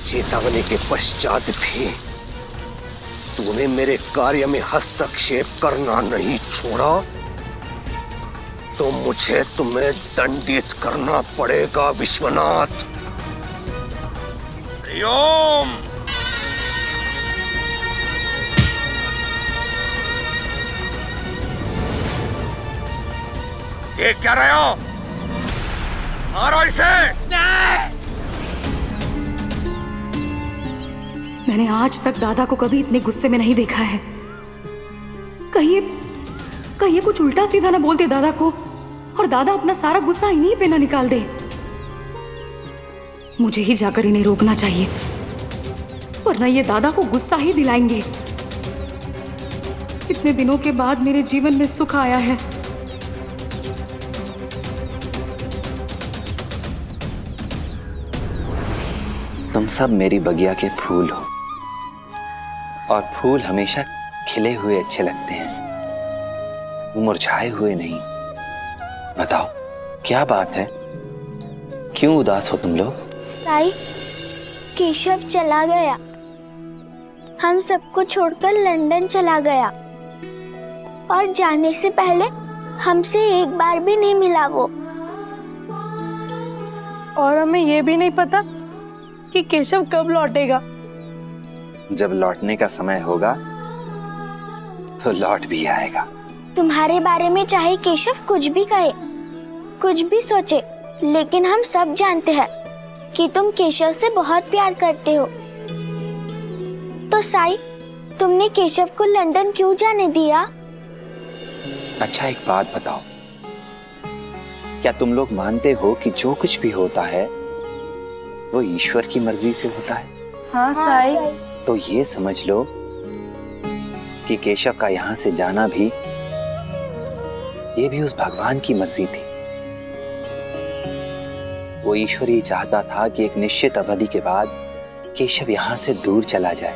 चेतावनी के पश्चात भी तूने मेरे कार्य में हस्तक्षेप करना नहीं छोड़ा तो मुझे तुम्हें दंडित करना पड़ेगा विश्वनाथ। हरिओम। ये क्या रहे हो? मारो इसे। मैंने आज तक दादा को कभी इतने गुस्से में नहीं देखा है। कहिए कुछ उल्टा सीधा ना बोलते दादा को और दादा अपना सारा गुस्सा इन्हीं पे ना निकाल दे। मुझे ही जाकर इन्हें रोकना चाहिए वरना ये दादा को गुस्सा ही दिलाएंगे। इतने दिनों के बाद मेरे जीवन में सुख आया है। तुम सब मेरी बगिया के फूल हो और फूल हमेशा खिले हुए अच्छे लगते हैं, मुरझाए हुए नहीं। बताओ क्या बात है, क्यों उदास हो तुम लोग? साईं, केशव चला गया, हम सबको छोड़कर लंदन चला गया और जाने से पहले हमसे एक बार भी नहीं मिला वो। और हमें ये भी नहीं पता कि केशव कब लौटेगा। जब लौटने का समय होगा तो लौट भी आएगा। तुम्हारे बारे में चाहे केशव कुछ भी कहे, कुछ भी सोचे, लेकिन हम सब जानते हैं कि तुम केशव से बहुत प्यार करते हो। तो साईं, तुमने केशव को लंदन क्यों जाने दिया? अच्छा एक बात बताओ, क्या तुम लोग मानते हो कि जो कुछ भी होता है वो ईश्वर की मर्जी से होता है? हाँ साईं। तो ये समझ लो कि केशव का यहाँ से जाना भी ये भी उस भगवान की मर्जी थी। वो ईश्वर ही चाहता था कि एक निश्चित अवधि के बाद केशव यहाँ से दूर चला जाए,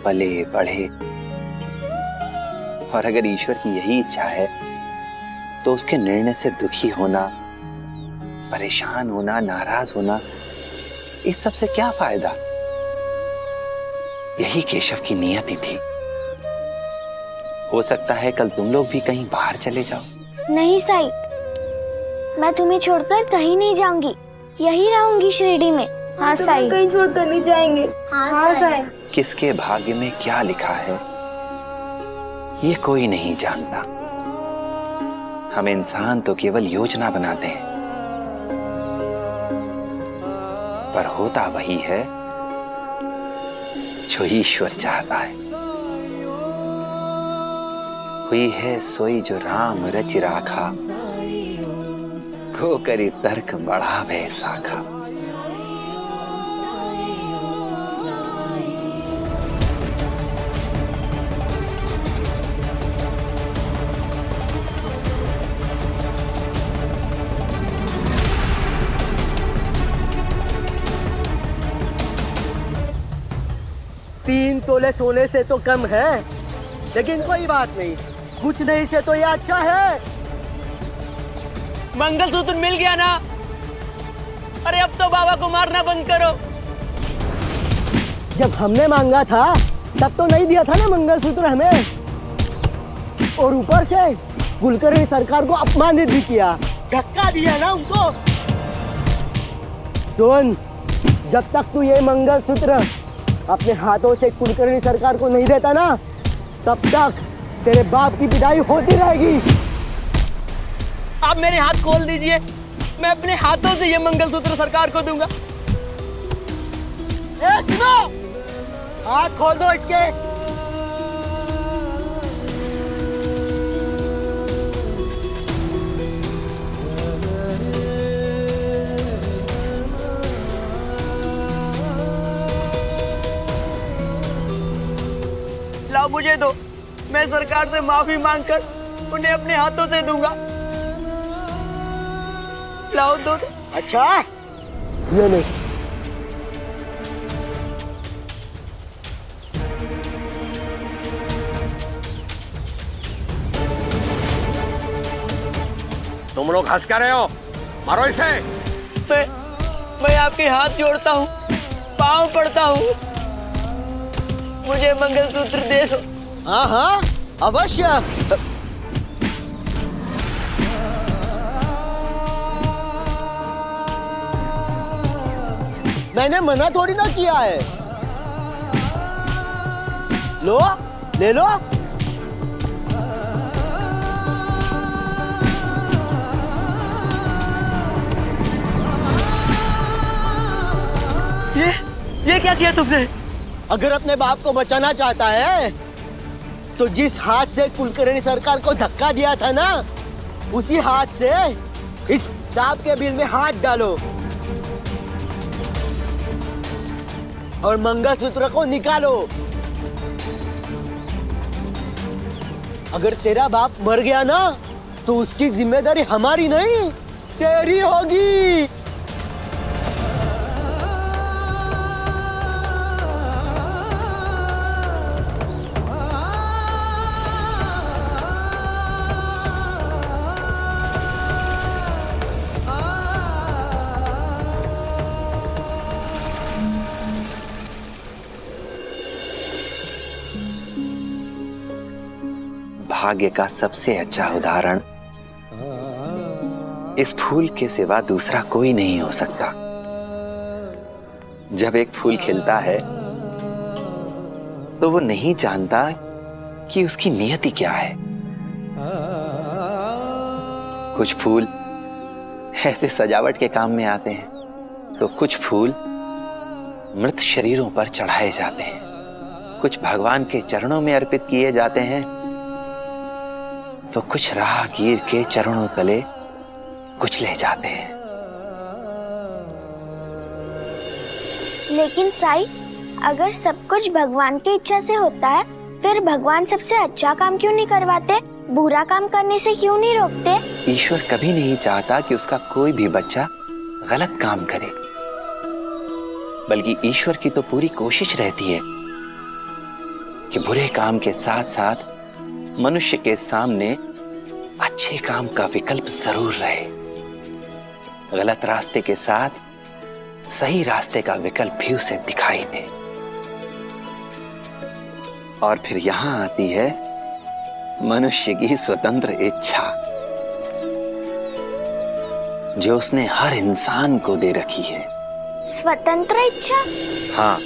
पले बढ़े। और अगर ईश्वर की यही इच्छा है तो उसके निर्णय से दुखी होना, परेशान होना, नाराज होना, इस सब से क्या फायदा? यही केशव की नियति थी। हो सकता है कल तुम लोग भी कहीं बाहर चले जाओ। नहीं साईं, मैं तुम्हें छोड़कर कहीं नहीं जाऊंगी, यही रहूंगी शिरडी में। हाँ साईं, कहीं छोड़कर नहीं जाएंगे। हाँ साईं। किसके भाग्य में क्या लिखा है ये कोई नहीं जानता। हम इंसान तो केवल योजना बनाते हैं, पर होता वही है जो ईश्वर चाहता है। हुई है सोई जो राम रचि राखा, को करी तर्क बढ़ावे साखा। तीन तोले सोने से तो कम है, लेकिन कोई बात नहीं, कुछ नहीं से तो ये अच्छा है। मंगलसूत्र मिल गया ना? अरे अब तो बाबा को मारना बंद करो। जब हमने मांगा था तब तो नहीं दिया था ना मंगलसूत्र हमें, और ऊपर से कुलकर्णी सरकार को अपमानित भी किया, धक्का दिया ना उनको। सुन, जब तक तू ये मंगलसूत्र अपने हाथों से कुलकर्णी सरकार को नहीं देता ना, तब तक तेरे बाप की विदाई होती रहेगी। आप मेरे हाथ खोल दीजिए, मैं अपने हाथों से ये मंगलसूत्र सरकार को दूंगा। सुनो, हाथ खोल दो इसके। लाओ मुझे दो, मैं सरकार से माफी मांगकर उन्हें अपने हाथों से दूंगा। लाओ दो। अच्छा, ये ले। तुम लोग हंस क्या रहे हो? मारो इसे। मैं आपके हाथ जोड़ता हूँ, पाँव पड़ता हूँ, मुझे मंगलसूत्र दे दो। हाँ हाँ अवश्य। मैंने मना थोड़ी ना किया है। लो, ले लो। ये क्या किया तुमने? अगर अपने बाप को बचाना चाहता है तो जिस हाथ से कुलकर्णी सरकार को धक्का दिया था ना, उसी हाथ से इस सांप के बिल में हाथ डालो और मंगलसूत्र को निकालो। अगर तेरा बाप मर गया ना तो उसकी जिम्मेदारी हमारी नहीं, तेरी होगी। भाग्य का सबसे अच्छा उदाहरण इस फूल के सिवा दूसरा कोई नहीं हो सकता। जब एक फूल खिलता है तो वो नहीं जानता कि उसकी नियति क्या है। कुछ फूल ऐसे सजावट के काम में आते हैं, तो कुछ फूल मृत शरीरों पर चढ़ाए जाते हैं, कुछ भगवान के चरणों में अर्पित किए जाते हैं, तो कुछ राहगीर के चरणों तले कुचले जाते हैं। लेकिन साईं, अगर सब कुछ भगवान की इच्छा से होता है, फिर भगवान सबसे अच्छा काम क्यों नहीं करवाते? बुरा काम करने से क्यों नहीं रोकते? ईश्वर कभी नहीं चाहता कि उसका कोई भी बच्चा गलत काम करे, बल्कि ईश्वर की तो पूरी कोशिश रहती है कि बुरे काम के साथ साथ मनुष्य के सामने अच्छे काम का विकल्प जरूर रहे। गलत रास्ते के साथ सही रास्ते का विकल्प भी उसे दिखाई दे। और फिर यहां आती है मनुष्य की स्वतंत्र इच्छा, जो उसने हर इंसान को दे रखी है। स्वतंत्र इच्छा? हाँ,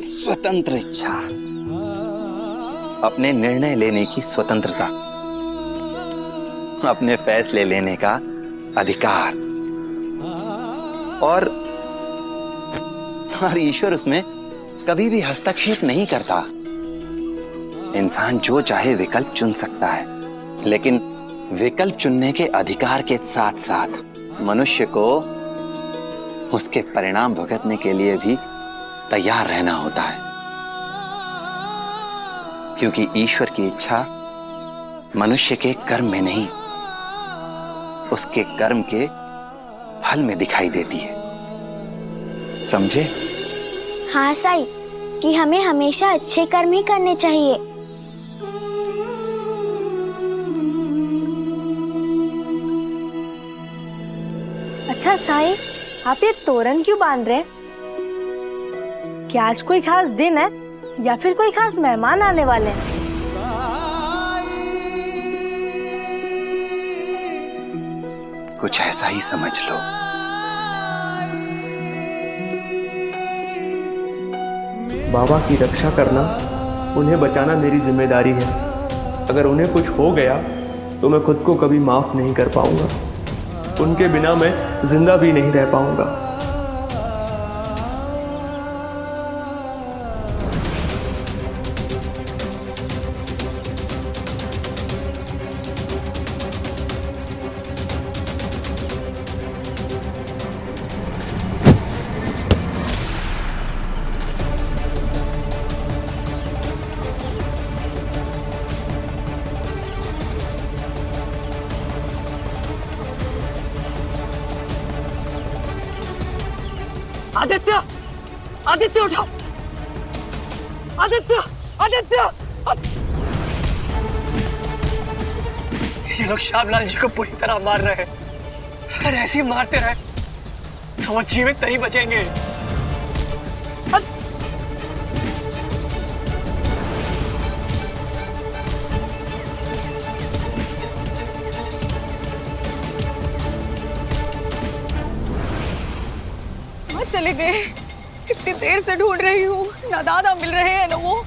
स्वतंत्र इच्छा, अपने निर्णय लेने की स्वतंत्रता, अपने फैसले लेने का अधिकार, और ईश्वर उसमें कभी भी हस्तक्षेप नहीं करता। इंसान जो चाहे विकल्प चुन सकता है, लेकिन विकल्प चुनने के अधिकार के साथ साथ मनुष्य को उसके परिणाम भुगतने के लिए भी तैयार रहना होता है, क्योंकि ईश्वर की इच्छा मनुष्य के कर्म में नहीं, उसके कर्म के फल में दिखाई देती है। समझे? हाँ साईं, कि हमें हमेशा अच्छे कर्म ही करने चाहिए। अच्छा साईं, आप ये तोरण क्यों बांध रहे हैं? क्या आज कोई खास दिन है या फिर कोई खास मेहमान आने वाले हैं? कुछ ऐसा ही समझ लो। बाबा की रक्षा करना, उन्हें बचाना मेरी जिम्मेदारी है। अगर उन्हें कुछ हो गया तो मैं खुद को कभी माफ नहीं कर पाऊंगा। उनके बिना मैं जिंदा भी नहीं रह पाऊंगा। आदित्य, आदित्य उठो! आदित्य, आदित्य! ये लोग श्यामलाल जी को पूरी तरह मार रहे हैं। अगर ऐसे ही मारते रहे तो वो जीवित नहीं बचेंगे। चले गए? इतनी देर से ढूंढ रही हूँ, ना दादा मिल रहे हैं ना वो।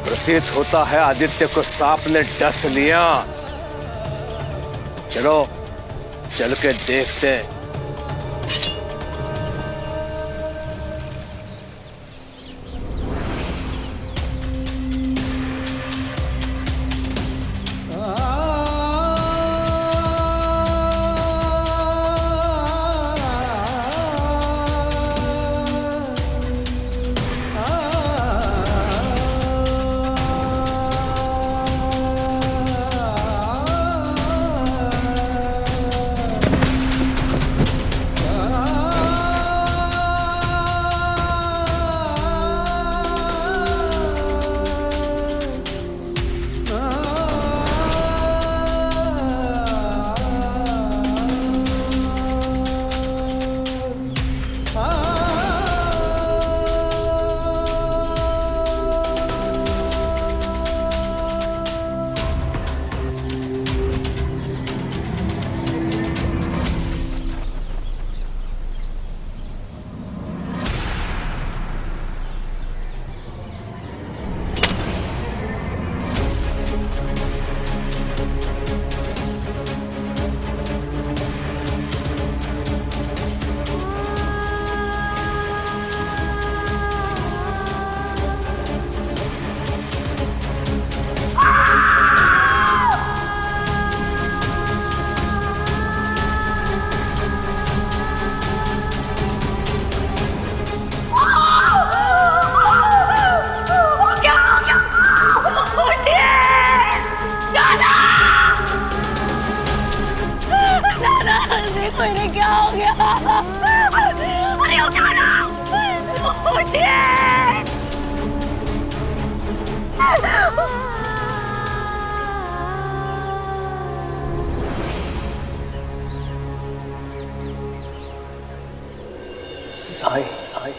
प्रतीत होता है आदित्य को सांप ने डस लिया। चलो चल के देखते हैं। देखो इन्हें क्या हो गया। अरे उठाना, उठिए। साईं साईं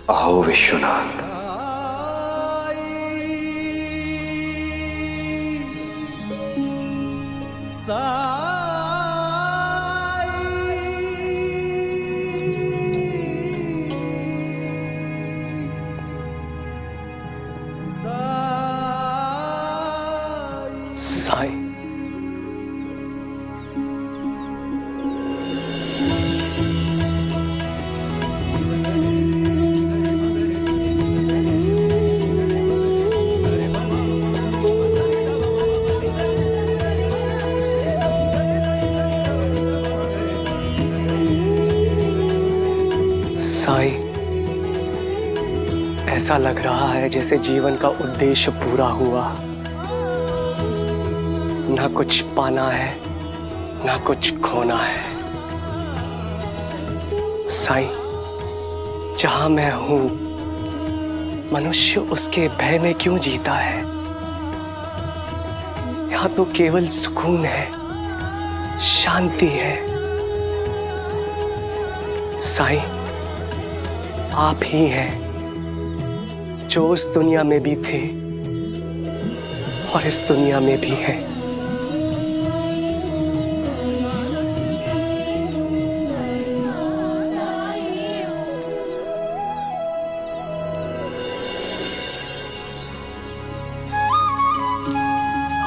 आओ विश्वनाथ। साईं, साईं, ऐसा लग रहा है जैसे जीवन का उद्देश्य पूरा हुआ। ना कुछ पाना है, ना कुछ खोना है। साईं, जहां मैं हूं, मनुष्य उसके भय में क्यों जीता है? यहां तो केवल सुकून है, शांति है। साईं, आप ही हैं जो उस दुनिया में भी थे और इस दुनिया में भी हैं।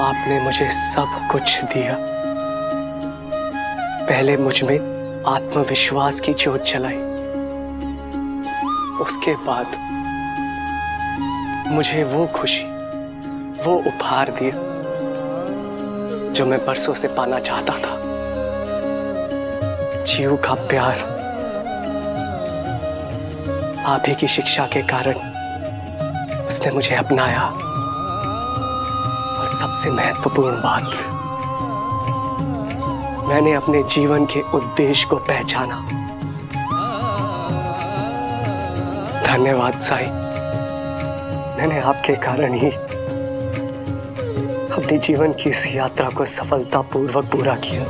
आपने मुझे सब कुछ दिया। पहले मुझ में आत्मविश्वास की ज्योत जलाई, उसके बाद मुझे वो खुशी, वो उपहार दिया जो मैं बरसों से पाना चाहता था। जीव का प्यार। आप ही की शिक्षा के कारण उसने मुझे अपनाया। और सबसे महत्वपूर्ण बात, मैंने अपने जीवन के उद्देश्य को पहचाना। धन्यवाद साईं, मैंने आपके कारण ही अपने जीवन की इस यात्रा को सफलतापूर्वक पूरा किया।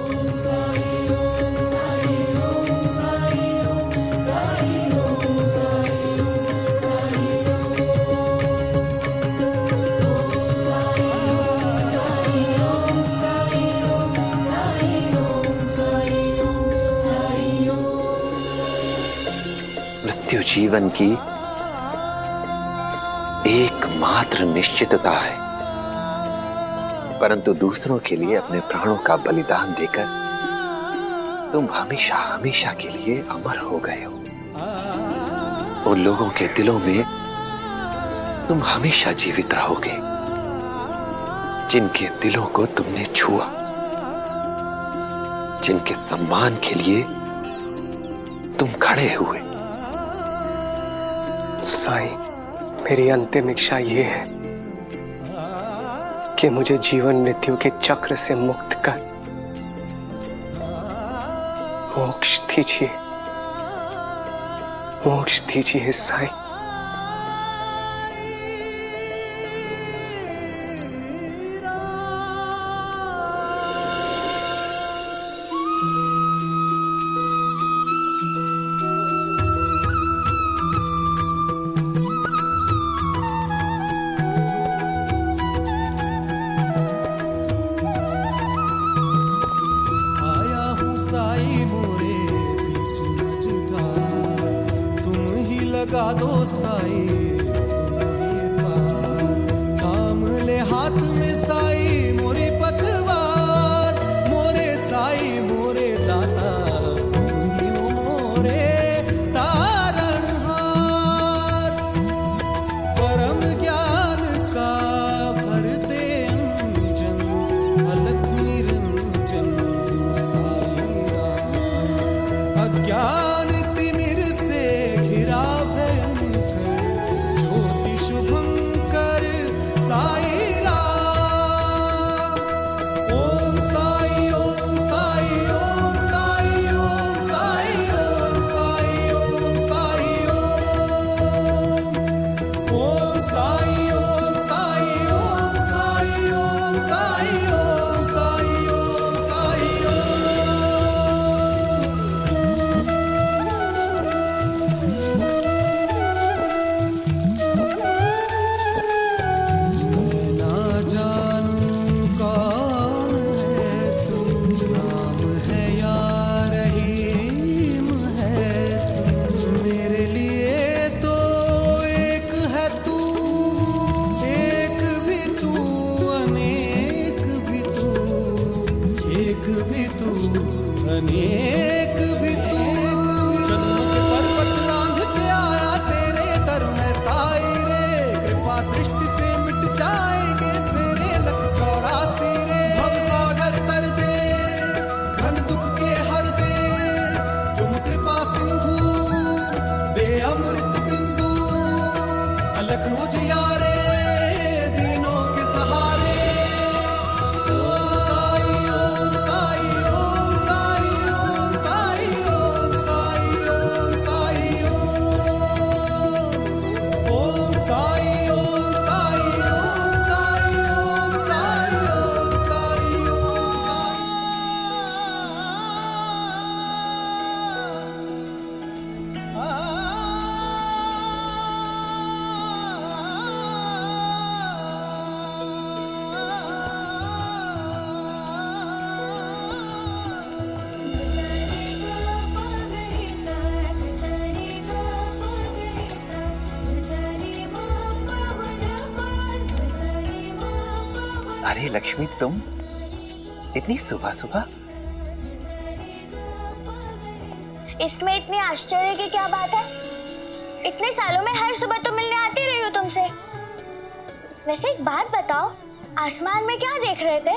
मृत्यु जीवन की एकमात्र निश्चितता है, परंतु दूसरों के लिए अपने प्राणों का बलिदान देकर तुम हमेशा हमेशा के लिए अमर हो गए हो। उन लोगों के दिलों में तुम हमेशा जीवित रहोगे जिनके दिलों को तुमने छुआ, जिनके सम्मान के लिए तुम खड़े हुए। साईं, मेरी अंतिम इच्छा ये है कि मुझे जीवन मृत्यु के चक्र से मुक्त कर मोक्ष दीजिए, मोक्ष दीजिए साईं। लगा दो साई तुम्हारे पार, थाम ले हाथ में साई मोरी पतवार, मोरे साई मोरे दाता तुम्ही हो मोरे तारणहार। परम ज्ञान का भर दे अंजन, अलख निरंजन साई राम। अज्ञान साई राम। अनेक भी तू जन्म के पर्वत लांघ के आया तेरे दर में साई रे। कृपा दृष्टि से मिट जाएंगे तेरे लख 84 रे। भव सागर तर दे घन दुख के हर दे तुम कृपा सिंधु दे अमृत बिंदु अलग उजियारे दीनों के सहारे। ओम साई ओम साई ओम साई ओम साई ओम साई ओम साई ओम साई ओम साई ओम साई ओम साई ओम साई अरे लक्ष्मी, तुम इतनी सुबह सुबह? इसमें इतनी आश्चर्य की क्या बात है? इतने सालों में हर सुबह तो मिलने आती रही हूँ तुमसे। वैसे एक बात बताओ, आसमान में क्या देख रहे थे?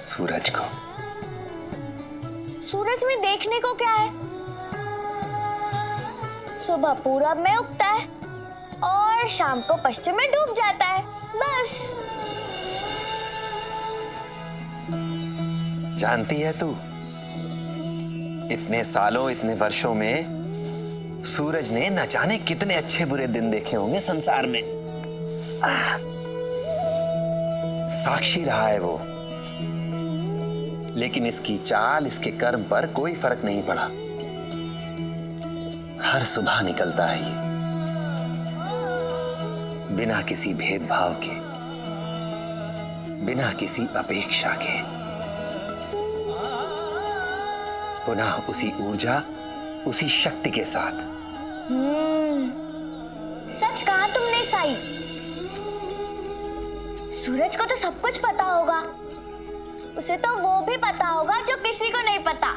सूरज को। सूरज में देखने को क्या है? सुबह पूरब में उगता है और शाम को पश्चिम में डूब जाता है, बस। जानती है तू, इतने सालों इतने वर्षों में सूरज ने न जाने कितने अच्छे बुरे दिन देखे होंगे संसार में। साक्षी रहा है वो, लेकिन इसकी चाल, इसके कर्म पर कोई फर्क नहीं पड़ा। हर सुबह निकलता है ये, बिना किसी भेदभाव के, बिना किसी अपेक्षा के, पुनः उसी ऊर्जा, उसी शक्ति के साथ। सच कहा तुमने साई। सूरज को तो सब कुछ पता होगा, उसे तो वो भी पता होगा जो किसी को नहीं पता।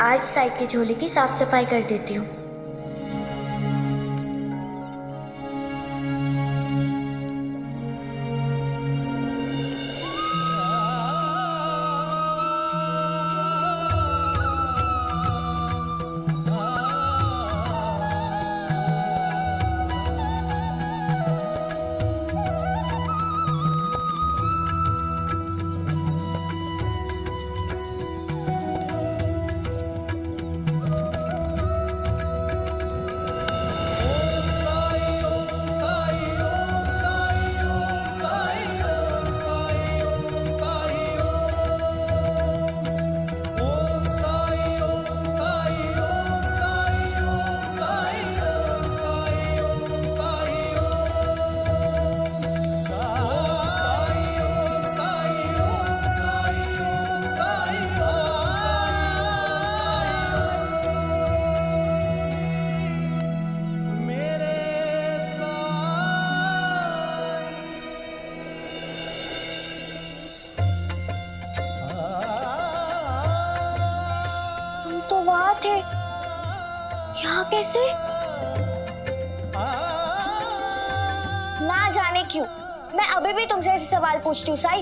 आज साई की झोली की साफ सफाई कर देती हूँ। यहाँ कैसे? ना जाने क्यों मैं अभी भी तुमसे ऐसे सवाल पूछती हूँ साई।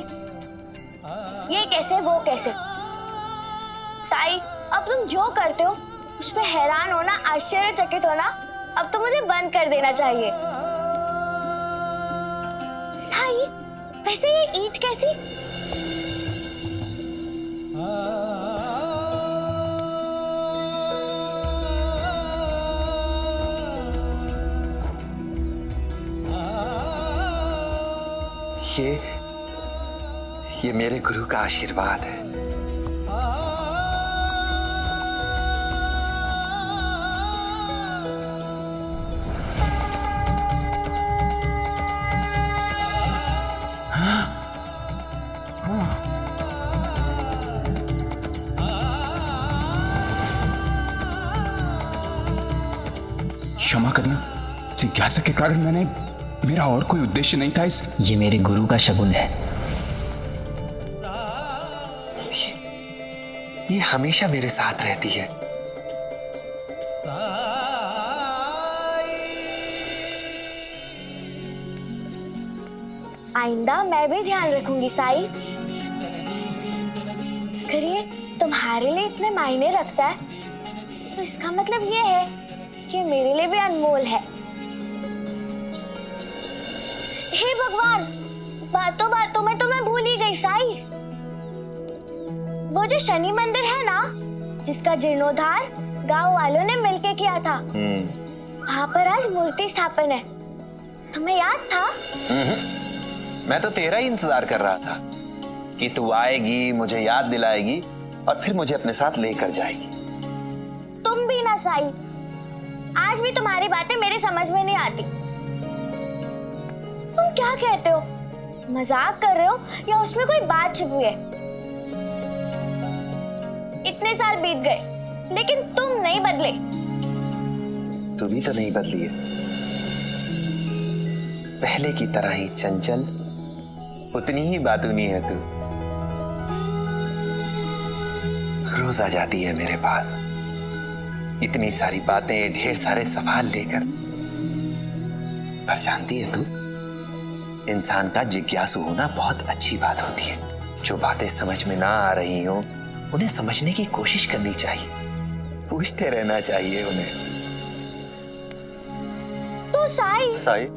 ये कैसे, वो कैसे? साई, अब तुम जो करते हो उस पे हैरान होना, आश्चर्यचकित होना अब तो मुझे बंद कर देना चाहिए। साई, वैसे ये ईंट कैसी? ये मेरे गुरु का आशीर्वाद है। क्षमा करना, जिज्ञासा के कारण मैंने, मेरा और कोई उद्देश्य नहीं था। इस ये मेरे गुरु का शगुन है। ये हमेशा मेरे साथ रहती है। आइंदा मैं भी ध्यान रखूंगी साई। अगर ये तुम्हारे लिए इतने मायने रखता है तो इसका मतलब ये है कि मेरे लिए भी अनमोल है। हे भगवान, बातों बातों में तो मैं भूल ही गई साई। वो जो शनि मंदिर है ना, जिसका जीर्णोद्धार गांव वालों ने मिलके किया था, वहां पर आज मूर्ति स्थापन है। तुम्हें याद था? मैं तो तेरा ही इंतजार कर रहा था कि तू आएगी, मुझे याद दिलाएगी और फिर मुझे अपने साथ लेकर जाएगी। तुम भी ना साई, आज भी तुम्हारी बातें मेरे समझ में नहीं आती। तुम क्या कहते हो? मजाक कर रहे हो या उसमें कोई बात छिपी है? इतने साल बीत गए लेकिन तुम नहीं बदले। तू भी तो नहीं बदली है, पहले की तरह ही चंचल, उतनी ही बातूनी है तू। रोज आ जाती है मेरे पास, इतनी सारी बातें, ढेर सारे सवाल लेकर। पर जानती है तू, इंसान का जिज्ञासु होना बहुत अच्छी बात होती है। जो बातें समझ में ना आ रही हो, उन्हें समझने की कोशिश करनी चाहिए, पूछते रहना चाहिए उन्हें। तो साई साई,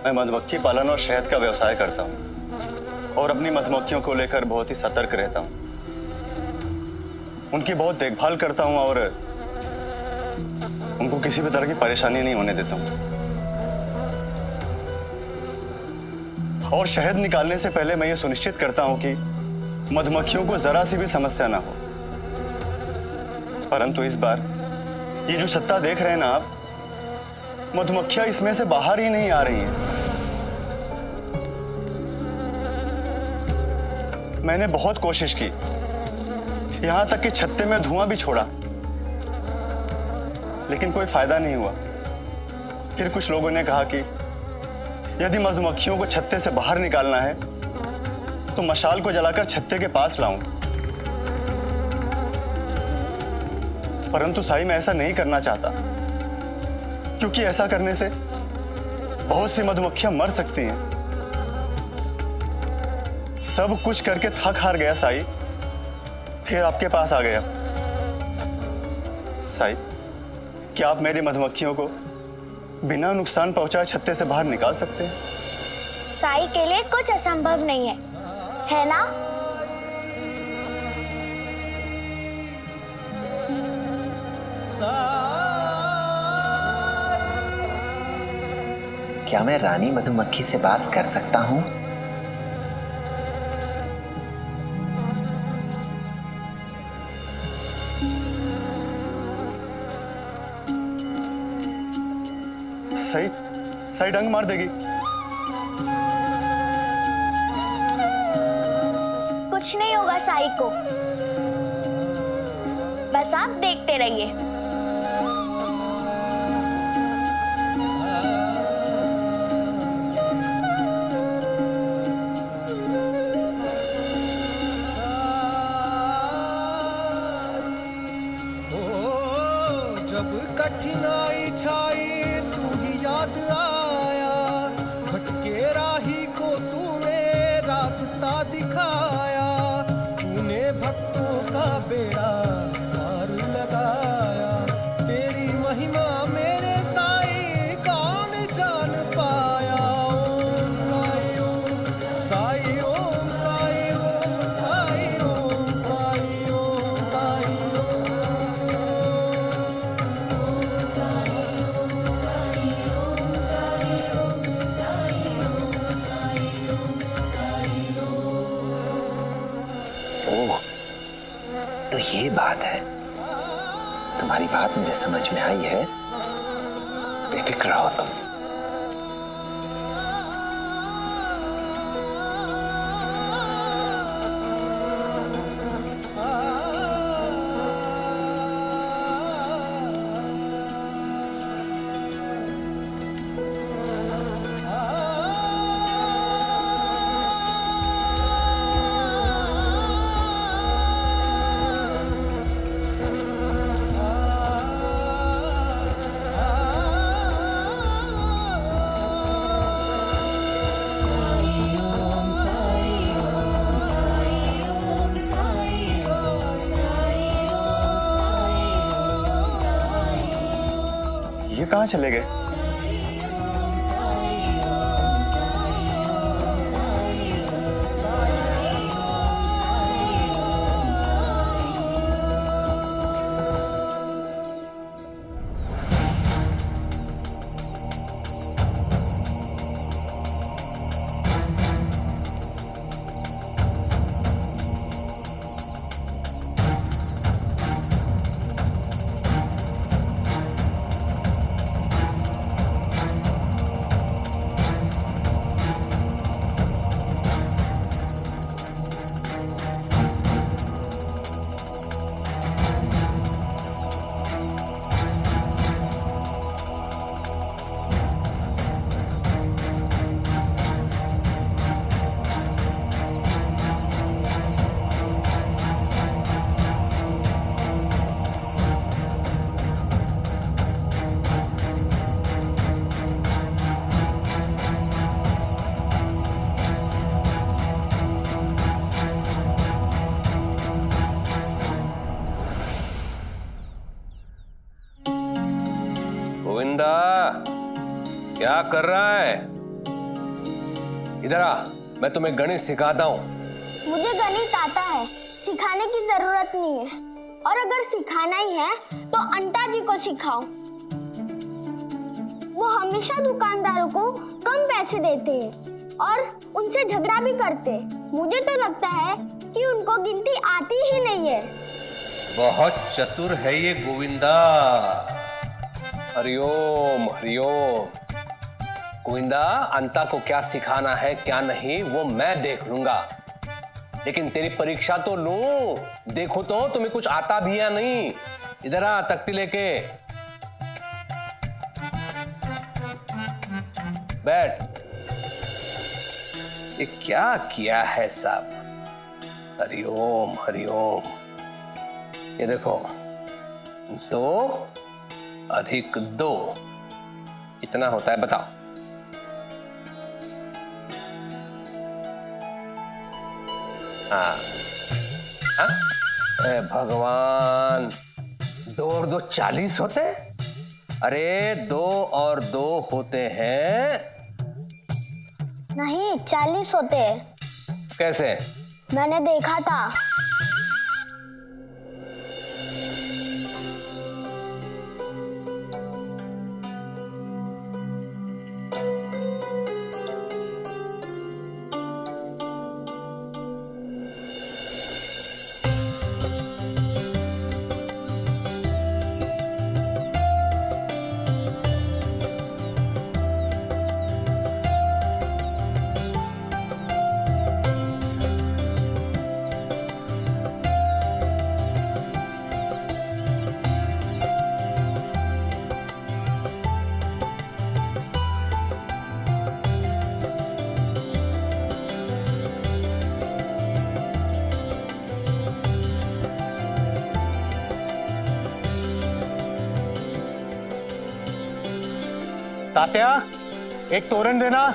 मैं मधुमक्खी पालन और शहद का व्यवसाय करता हूँ और अपनी मधुमक्खियों को लेकर बहुत ही सतर्क रहता हूँ। उनकी बहुत देखभाल करता हूँ और उनको किसी भी तरह की परेशानी नहीं होने देता हूँ। और शहद निकालने से पहले मैं ये सुनिश्चित करता हूँ कि मधुमक्खियों को जरा सी भी समस्या ना हो। परंतु इस बार ये जो सत्ता देख रहे हैं ना आप, मधुमक्खियां इसमें से बाहर ही नहीं आ रही हैं। मैंने बहुत कोशिश की, यहां तक कि छत्ते में धुआं भी छोड़ा, लेकिन कोई फायदा नहीं हुआ। फिर कुछ लोगों ने कहा कि यदि मधुमक्खियों को छत्ते से बाहर निकालना है तो मशाल को जलाकर छत्ते के पास लाऊं। परंतु साई, मैं ऐसा नहीं करना चाहता, क्योंकि ऐसा करने से बहुत सी मधुमक्खियां मर सकती हैं। सब कुछ करके थक हार गया साई, फिर आपके पास आ गया। साई, क्या आप मेरी मधुमक्खियों को बिना नुकसान पहुंचाए छत्ते से बाहर निकाल सकते हैं? साई के लिए कुछ असंभव नहीं है ना? क्या मैं रानी मधुमक्खी से बात कर सकता हूँ? सही डंग मार देगी। कुछ नहीं होगा साई को, बस आप देखते रहिए। जब कठिनाई छाई तू ही याद आया, भटके राही को तूने रास्ता दिखाया, तूने भक्तों का बेड़ा पार लगाया। तेरी महिमा मेरे साई कौन जान पाया। ओम साई ओम साई ओम साई ओम बात है। तुम्हारी बात मुझे समझ में आई है, बेफिक्र रहो तुम। ये कहाँ चले गए? गोविंदा, क्या कर रहा है? इधर आ, मैं तुम्हें गणित सिखाता हूँ। मुझे गणित आता है, सिखाने की जरूरत नहीं है। और अगर सिखाना ही है तो अंटा जी को सिखाओ। वो हमेशा दुकानदारों को कम पैसे देते हैं और उनसे झगड़ा भी करते। मुझे तो लगता है कि उनको गिनती आती ही नहीं है। बहुत चतुर है ये गोविंदा। हरिओम हरिओम। गोविंदा, अंता को क्या सिखाना है क्या नहीं वो मैं देख लूंगा, लेकिन तेरी परीक्षा तो लूं। देखो तो तुम्हें कुछ आता भी या नहीं। इधर आ, तख्ती लेके बैठ। ये क्या किया है साहब? हरिओम हरिओम। ये देखो, 2 अधिक 2 कितना होता है बताओ? हाँ हाँ? अरे भगवान, 2 और 2 40 होते? अरे 2 और 2 होते हैं। नहीं, 40 होते हैं। कैसे? मैंने देखा था। तात्या, एक तोरण देना।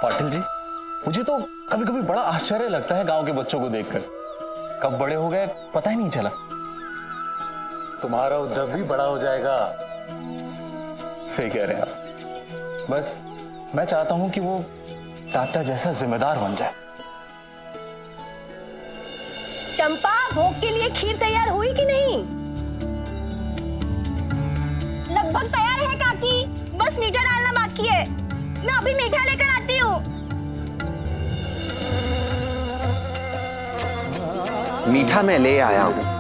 पाटिल जी, मुझे तो कभी कभी बड़ा आश्चर्य लगता है गांव के बच्चों को देखकर। कब बड़े हो गए पता ही नहीं चला। तुम्हारा उद्धव भी बड़ा हो जाएगा। सही कह रहे हैं आप। बस मैं चाहता हूं कि वो टाटा जैसा जिम्मेदार बन जाए। चंपा, भोग के लिए खीर तैयार हुई कि नहीं? लगभग तैयार है काकी, बस मीठा डालना बाकी है। मैं अभी मीठा लेकर आती हूँ। मीठा मैं ले आया हूं।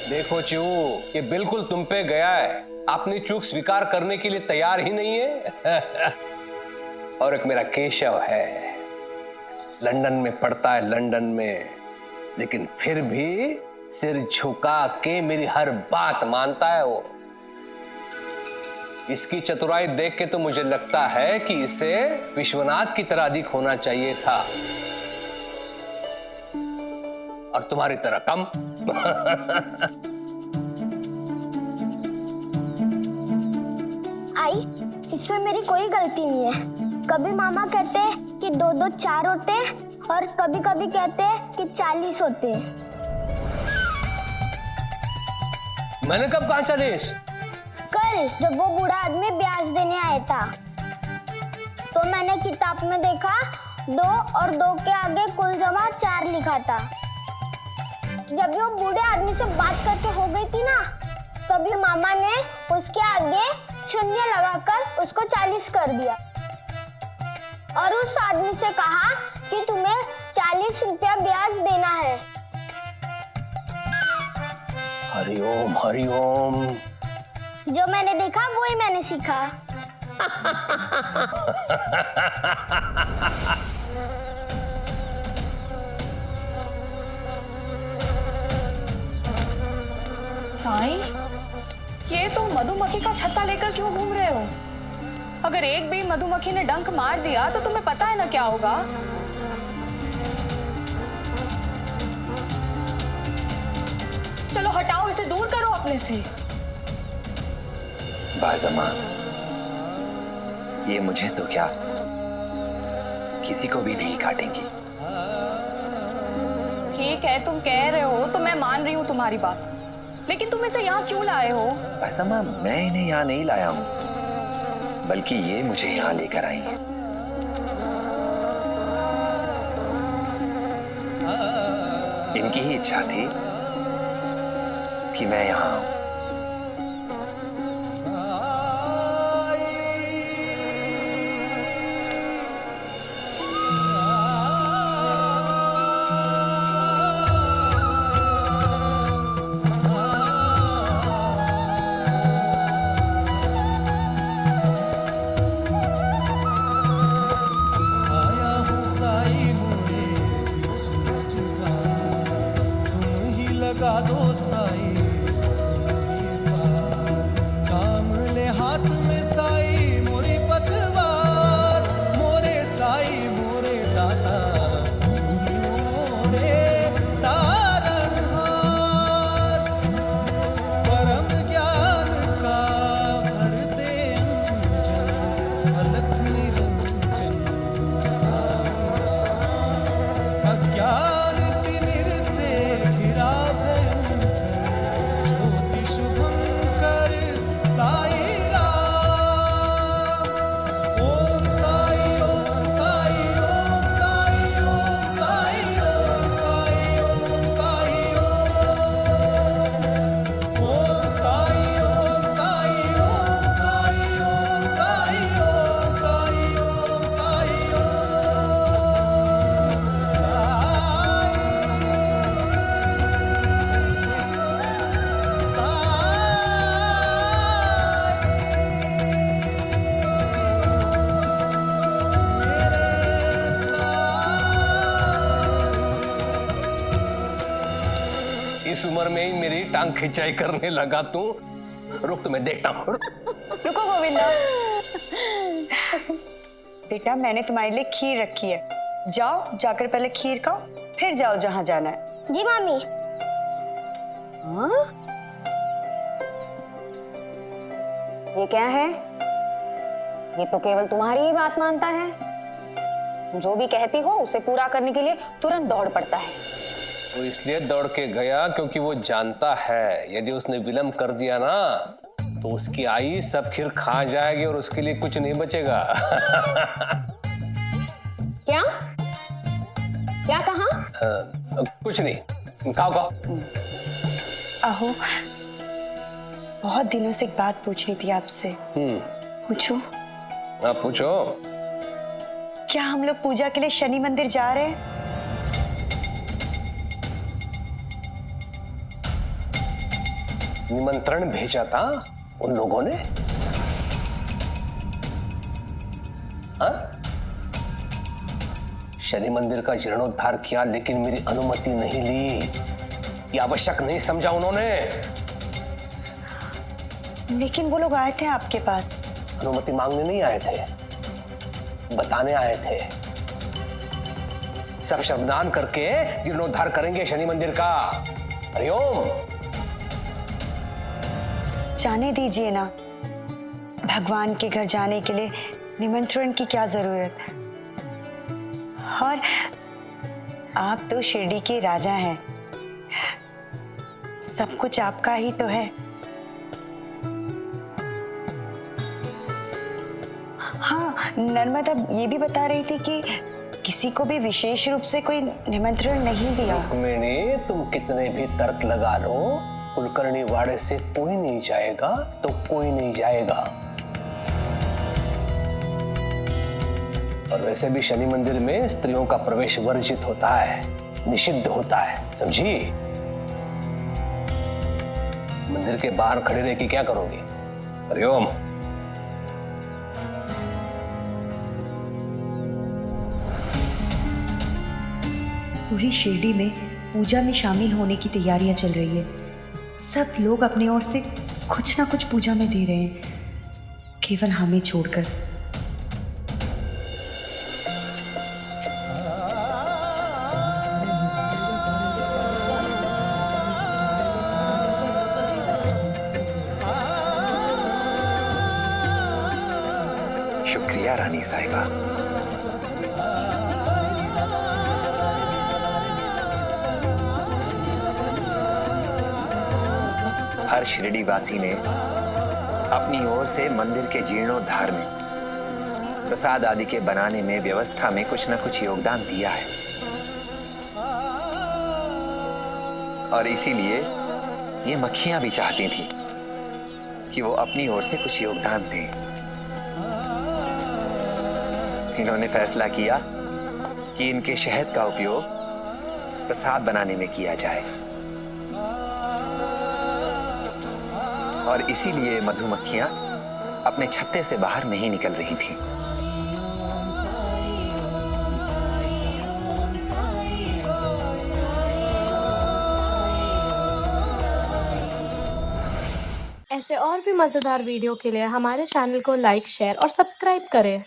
देखो च्यू, ये बिल्कुल तुम पे गया है। अपनी चूक स्वीकार करने के लिए तैयार ही नहीं है। और एक मेरा केशव है, लंदन में पढ़ता है, लंदन में, लेकिन फिर भी सिर झुका के मेरी हर बात मानता है वो। इसकी चतुराई देख के तो मुझे लगता है कि इसे विश्वनाथ की तरह अधिक होना चाहिए था, और तुम्हारी तरह कम। आई, इसमें मेरी कोई गलती नहीं है। कभी मामा कहते हैं कि 2-2 4 होते हैं, और कभी कभी कहते हैं कि 40 होते हैं। मैंने कब कहा 40? कल जब वो बूढ़ा आदमी ब्याज देने आया था, तो मैंने किताब में देखा 2 और 2 के आगे कुल जमा 4 लिखा था। जब वो बूढ़े आदमी से बात करके हो गई थी ना, तभी मामा ने उसके आगे शून्य लगाकर उसको 40 कर दिया, और उस आदमी से कहा कि तुम्हें 40 रुपया ब्याज देना है। हरिओम हरिओम। जो मैंने देखा वही मैंने सीखा। साईं, ये तो मधुमक्खी का छत्ता लेकर क्यों घूम रहे हो? अगर एक भी मधुमक्खी ने डंक मार दिया तो तुम्हें पता है ना क्या होगा। चलो हटाओ, इसे दूर करो अपने से। बाज़मा, ये मुझे तो क्या, किसी को भी नहीं काटेंगी। ठीक है, तुम कह रहे हो तो मैं मान रही हूँ तुम्हारी बात, लेकिन तुम इसे यहाँ क्यों लाए हो? बाज़मा, मैं इन्हें यहाँ नहीं लाया हूँ, बल्कि ये मुझे यहाँ लेकर आई हैं। इनकी ही इच्छा थी कि मैं यहाँ आऊं। आया हूँ साई मोरे बीच मझधार, तुम ही लगा दो साई। में ही मेरी टांग खिंचाई करने लगा तू। रुक तो मैं देखता हूँ। रुको गोविंदा। बेटा मैंने तुम्हारे लिए खीर रखी है, जाओ जाकर पहले खीर खाओ, फिर जाओ जहाँ जाना है। जी मामी। हाँ? ये क्या है? ये तो केवल तुम्हारी ही बात मानता है। जो भी कहती हो उसे पूरा करने के लिए तुरंत दौड़ पड़ता है। वो इसलिए दौड़ के गया क्योंकि वो जानता है यदि उसने विलंब कर दिया ना तो उसकी आई सब खीर खा जाएगी और उसके लिए कुछ नहीं बचेगा। क्या? क्या कहा? कुछ नहीं, खाओ खाओ। आहो, बहुत दिनों से एक बात पूछनी थी आपसे। पूछूं? आप पूछो। क्या हम लोग पूजा के लिए शनि मंदिर जा रहे हैं? निमंत्रण भेजा था उन लोगों ने? हाँ? शनि मंदिर का जीर्णोद्धार किया लेकिन मेरी अनुमति नहीं ली। ये आवश्यक नहीं समझा उन्होंने। लेकिन वो लोग आए थे आपके पास। अनुमति मांगने नहीं आए थे, बताने आए थे। सब श्रमदान करके जीर्णोद्धार करेंगे शनि मंदिर का। हरिओम। जाने दीजिए ना, भगवान के घर जाने के लिए निमंत्रण की क्या जरूरत है। और आप तो शिरडी के राजा हैं, सब कुछ आपका ही तो है। हाँ, नर्मदा ये भी बता रही थी कि किसी को भी विशेष रूप से कोई निमंत्रण नहीं दिया। रुक्मिणी, तुम कितने भी तर्क लगा लो, कुलकर्णी वाड़े से कोई नहीं जाएगा तो कोई नहीं जाएगा। और वैसे भी शनि मंदिर में स्त्रियों का प्रवेश वर्जित होता है, निषिद्ध होता है, समझी? मंदिर के बाहर खड़े रह के क्या करोगे? हरिओम। पूरी शिरडी में पूजा में शामिल होने की तैयारियां चल रही है। सब लोग अपनी ओर से कुछ ना कुछ पूजा में दे रहे हैं, केवल हमें छोड़कर। शुक्रिया रानी साहिबा। हर शिरडी वासी ने अपनी ओर से मंदिर के जीर्णोद्धार में, प्रसाद आदि के बनाने में, व्यवस्था में कुछ न कुछ योगदान दिया है। और इसीलिए ये मक्खियां भी चाहती थी कि वो अपनी ओर से कुछ योगदान दें। इन्होंने फैसला किया कि इनके शहद का उपयोग प्रसाद बनाने में किया जाए। और इसीलिए मधुमक्खियां अपने छत्ते से बाहर नहीं निकल रही थीं। ऐसे और भी मजेदार वीडियो के लिए हमारे चैनल को लाइक, शेयर और सब्सक्राइब करें।